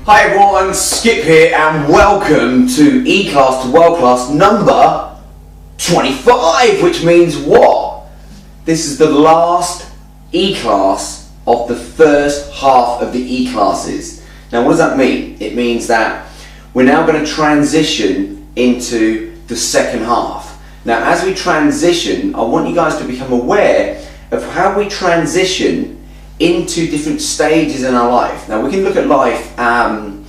Hi everyone, Skip here and welcome to eClass to Worldclass number 25, which means what? This is the last eClass of the first half of the eClasses. Now what does that mean? It means that we're now going to transition into the second half. Now as we transition, I want you guys to become aware of how we transition into different stages in our life. Now we can look at life and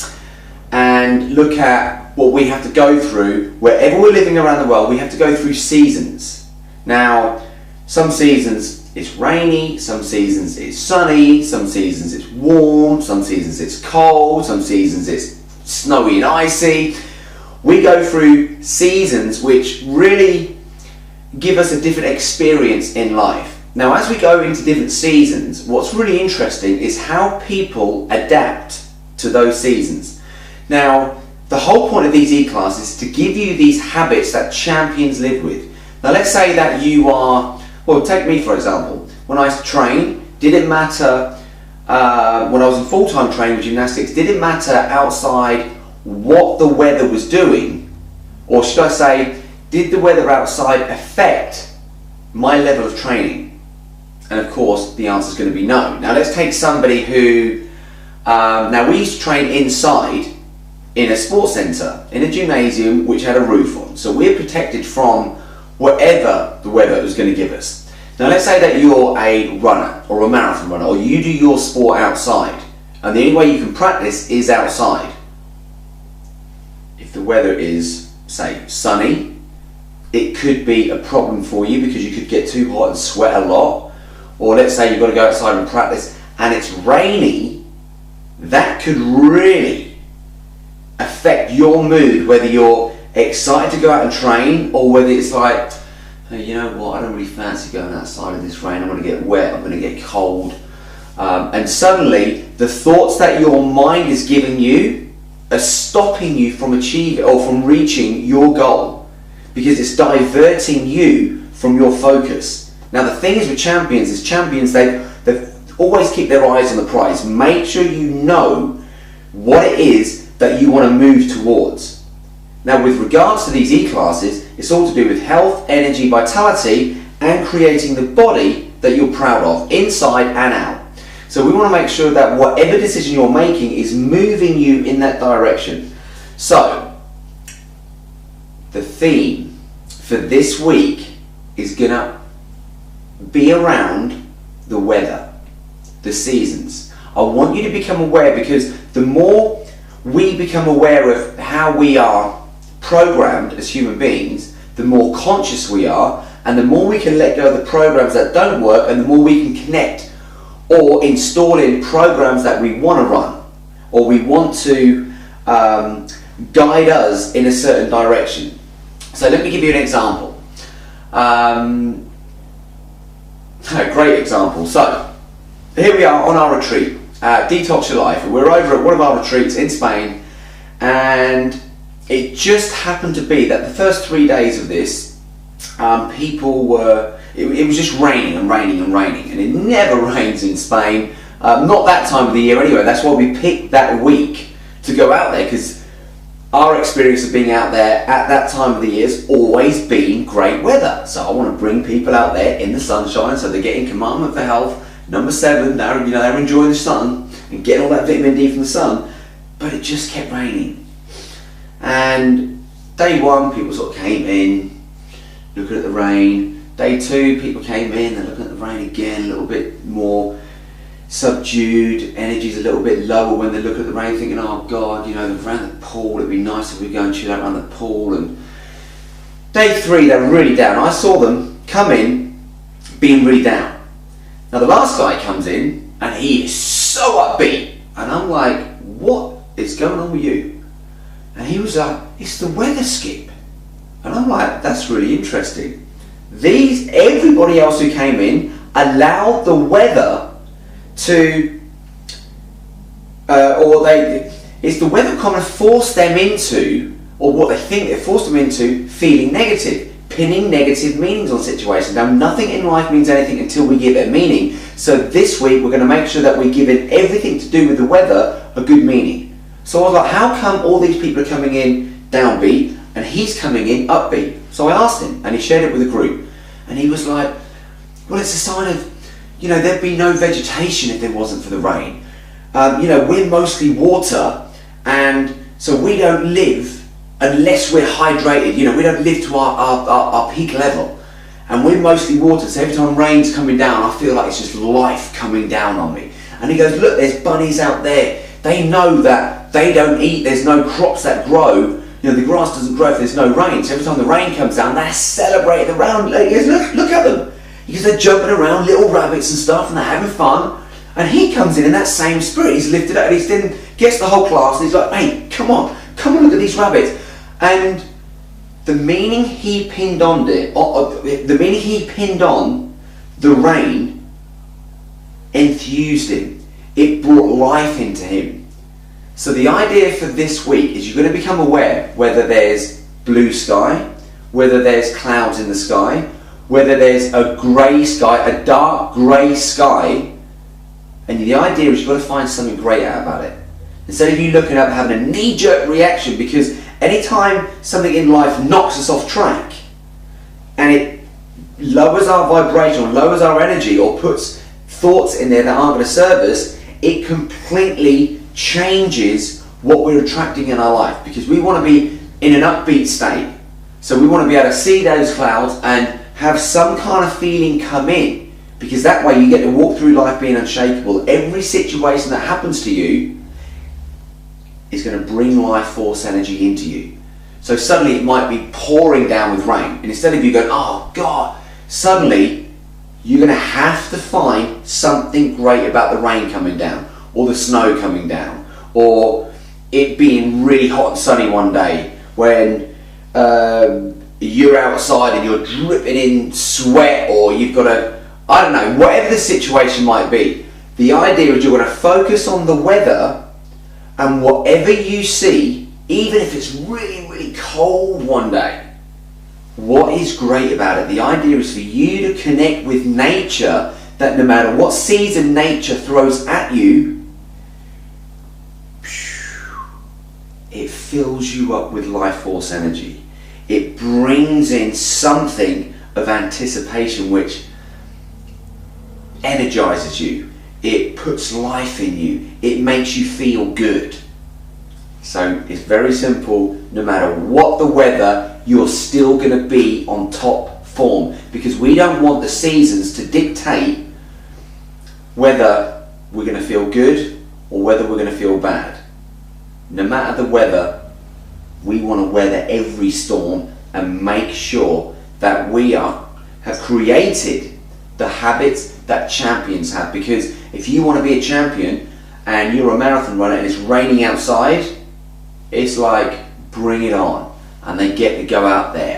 look at what we have to go through. Wherever we're living around the world, we have to go through seasons. Now some seasons it's rainy, some seasons it's sunny, some seasons it's warm, some seasons it's cold, some seasons it's snowy and icy. We go through seasons which really give us a different experience in life. Now as we go into different seasons, what's really interesting is how people adapt to those seasons. Now the whole point of these e-classes is to give you these habits that champions live with. Now let's say that you are, well take me for example, when I used to train, didn't matter, when I was in full-time training with gymnastics, didn't matter outside what the weather was doing, or should I say, did the weather outside affect my level of training? And of course the answer is going to be no. Now let's take somebody who, now we used to train inside in a sports centre, in a gymnasium which had a roof on. So we're protected from whatever the weather was going to give us. Now let's say that you're a runner or a marathon runner, or you do your sport outside, and the only way you can practice is outside. If the weather is, say, sunny, it could be a problem for you because you could get too hot and sweat a lot. Or let's say you've got to go outside and practice and it's rainy, that could really affect your mood, whether you're excited to go out and train or whether it's like, hey, you know what, I don't really fancy going outside in this rain, I'm going to get wet, I'm going to get cold. And suddenly the thoughts that your mind is giving you are stopping you from achieving or from reaching your goal because it's diverting you from your focus. Now the thing is with champions, they always keep their eyes on the prize. Make sure you know what it is that you want to move towards. Now with regards to these e-classes, it's all to do with health, energy, vitality and creating the body that you're proud of, inside and out. So we want to make sure that whatever decision you're making is moving you in that direction. So the theme for this week is going to be around the weather, the seasons. I want you to become aware, because the more we become aware of how we are programmed as human beings, the more conscious we are, and the more we can let go of the programs that don't work, and the more we can connect or install in programs that we want to run or we want to guide us in a certain direction. So let me give you an example. A great example. So here we are on our retreat, Detox Your Life. We're over at one of our retreats in Spain, and it just happened to be that the first 3 days of this, people were, it was just raining and raining and raining, and it never rains in Spain, not that time of the year anyway. That's why we picked that week to go out there, because our experience of being out there at that time of the year has always been great weather. So I want to bring people out there in the sunshine, so they're getting commandment for health. Number 7, they're enjoying the sun and getting all that vitamin D from the sun. But it just kept raining. And day 1, people sort of came in, looking at the rain. Day 2, people came in, they're looking at the rain again, a little bit more subdued, energy's a little bit lower when they look at the rain, thinking, oh God, around the pool, it'd be nice if we go and chill out around the pool. And day 3, they're really down. I saw them come in being really down. Now the last guy comes in and he is so upbeat, and I'm like, what is going on with you? And he was like, it's the weather, Skip. And I'm like, that's really interesting. Everybody else who came in allowed the weather to, it's the weather kind of forced them into, or what they think it forced them into, feeling negative, pinning negative meanings on situations. Now nothing in life means anything until we give it a meaning. So this week we're going to make sure that we give it everything to do with the weather a good meaning. So I was like, how come all these people are coming in downbeat and he's coming in upbeat? So I asked him, and he shared it with the group, and he was like, well, it's a sign of, there'd be no vegetation if there wasn't for the rain. We're mostly water, and so we don't live unless we're hydrated. We don't live to our peak level, and we're mostly water, so every time rain's coming down, I feel like it's just life coming down on me. And he goes, look, there's bunnies out there. They know that they don't eat, there's no crops that grow. The grass doesn't grow if there's no rain. So every time the rain comes down, they're celebrating around. He goes, look at them. Because they're jumping around, little rabbits and stuff, and they're having fun. And he comes in that same spirit. He's lifted up, and he's then gets the whole class, and he's like, hey, come on, look at these rabbits. And the meaning he pinned on the rain enthused him. It brought life into him. So the idea for this week is you're going to become aware whether there's blue sky, whether there's clouds in the sky, whether there's a grey sky, a dark grey sky, and the idea is you've got to find something great out about it. Instead of you looking up and having a knee-jerk reaction, because anytime something in life knocks us off track and it lowers our vibration or lowers our energy or puts thoughts in there that aren't going to serve us, it completely changes what we're attracting in our life, because we want to be in an upbeat state. So we want to be able to see those clouds and have some kind of feeling come in, because that way you get to walk through life being unshakable. Every situation that happens to you is going to bring life force energy into you. So suddenly it might be pouring down with rain, and instead of you going, oh God, suddenly you're going to have to find something great about the rain coming down, or the snow coming down, or it being really hot and sunny one day when you're outside and you're dripping in sweat, or you've got I don't know, whatever the situation might be. The idea is you're going to focus on the weather, and whatever you see, even if it's really, really cold one day, what is great about it? The idea is for you to connect with nature, that no matter what season nature throws at you, it fills you up with life force energy. It brings in something of anticipation which energizes you. It puts life in you. It makes you feel good. So it's very simple. No matter what the weather, you're still going to be on top form, because we don't want the seasons to dictate whether we're going to feel good or whether we're going to feel bad. No matter the weather, we want to weather every storm and make sure that we have created the habits that champions have. Because if you want to be a champion and you're a marathon runner and it's raining outside, it's like, bring it on. And they get to go out there,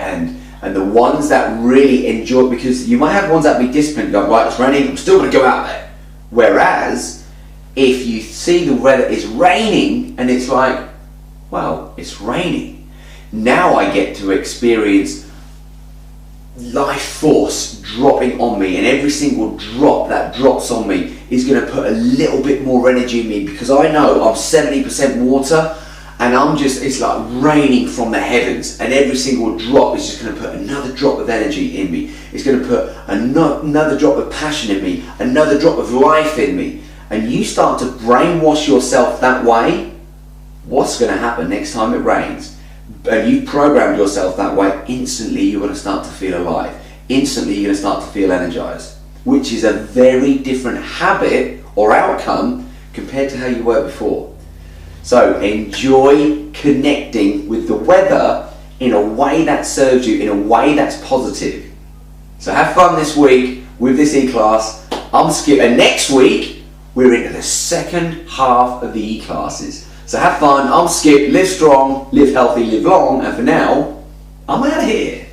and the ones that really enjoy, because you might have ones that be disciplined, go, right, it's raining, I'm still going to go out there. Whereas if you see the weather is raining and it's like, well, it's raining, now I get to experience life force dropping on me, and every single drop that drops on me is going to put a little bit more energy in me, because I know I'm 70% water, and it's like raining from the heavens, and every single drop is just going to put another drop of energy in me. It's going to put another drop of passion in me, another drop of life in me. And you start to brainwash yourself that way, what's going to happen next time it rains? And you've programmed yourself that way, instantly you're going to start to feel alive. Instantly you're going to start to feel energized, which is a very different habit or outcome compared to how you were before. So enjoy connecting with the weather in a way that serves you, in a way that's positive. So have fun this week with this eClass. I'm Skip, and next week we're into the second half of the eClasses. So have fun. I'm Skip. Live strong, live healthy, live long, and for now, I'm out of here.